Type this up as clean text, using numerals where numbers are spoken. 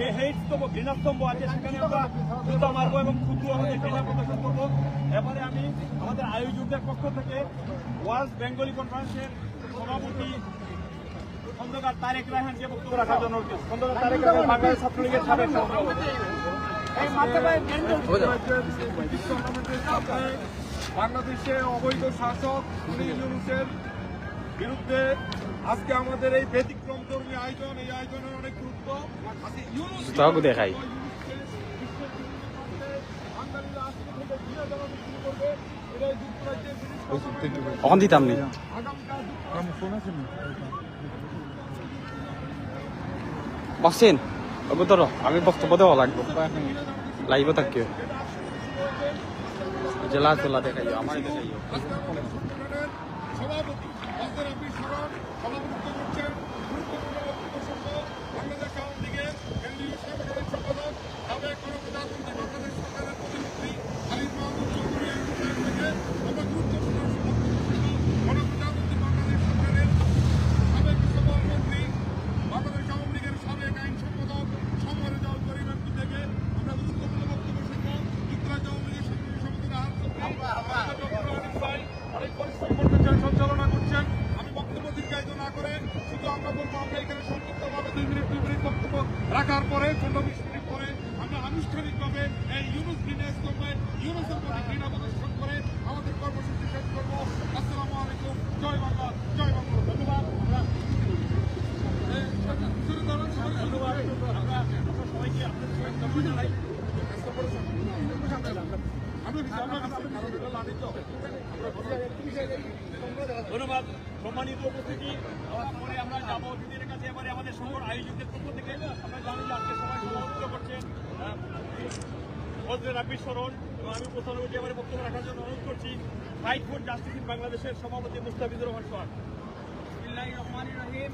যে হেইটস্তম্ভ ঘৃণাস্তম্ভ আছে সেখানে আমরা জুতা মারবো এবং ক্ষুদ্র আমাদের ঘৃণা প্রদর্শন করবো। এবারে আমি আমাদের আয়োজকদের পক্ষ থেকে ওয়ার্ল্ড বেঙ্গলি কনফারেন্সের সভাপতি খন্দকার তারেক রায়হানকে বক্তব্য রাখার জন্য খন্দকার তারেক রায়হান বাংলাদেশ ছাত্রলীগের সাবেক সভাপতি। বাংলাদেশে অবৈধ শাসক ইউনূসের বিরুদ্ধে আজকে আমাদের এই ব্যতিক্রম ধর্মী আয়োজন, এই আয়োজনের অনেক গুরুত্ব। দেখাই অন দিতাম নি বসছেন ধরো আমি বক্তব্য দেওয়া লাগবো লাইভ থাকি জেলা তোলা দেখাইও আমার দেখাইও সভাপতি সভাপতিত্ব করছেন গুরুত্বপূর্ণ বক্তব্য বাংলাদেশ আওয়ামী লীগের কেন্দ্রীয় সাংগঠনিক সম্পাদক সাবেক গণপ্রজাতন্ত্রী বাংলাদেশ সরকারের প্রতিমন্ত্রী খালিদ মাহমুদ চৌধুরী থেকে আমরা গুরুত্বপূর্ণ গণপ্রজাতন্ত্রী বাংলাদেশ সরকারের সাবেক সভাপতি বাংলাদেশ আওয়ামী লীগের সাবেক আইন সম্পাদক সমরে যাওয়া করিমের থেকে আমরা গুরুত্বপূর্ণ বক্তব্য শুনবো। যুক্তরাজ্য আওয়ামী লীগের অনেক পরিশ্রম করতে সঞ্চালনা করছেন। আমি বক্তব্য দীর্ঘায়িত না করে শুধু আমরা বলবো আমরা এখানে সংক্ষিপ্তভাবে 2 মিনিট বক্তব্য রাখার পরে 15-20 মিনিট পরে আমরা আনুষ্ঠানিকভাবে এই ইউনূস ঘৃণাস্তম্ভে ইউনূসের প্রতি ঘৃণা প্রদর্শন করে আমাদের কর্মসূচি শেষ করবো। আসসালামু আলাইকুম, জয় বাংলা, জয় বাংলা। ধন্যবাদ। সবাইকে আপনাদের জানাই। ধন্যবাদ সম্মানিত উপস্থিতি। পরে আমরা যাবো অতিথিদের কাছে। এবারে আমাদের সকল আয়োজকদের পক্ষ থেকে আমরা জানি যে আজকে সবাই সভাপতিত্ব করছেন ফজলে রাব্বির স্মরণ এবং আমি প্রধানমন্ত্রী এবারে বক্তব্য রাখার জন্য অনুরোধ করছি ফাইট ফর জাস্টিস ইন বাংলাদেশের সভাপতি মুস্তাফিজুর রহমান সোহাগ। বিসমিল্লাহির রহমানির রহিম।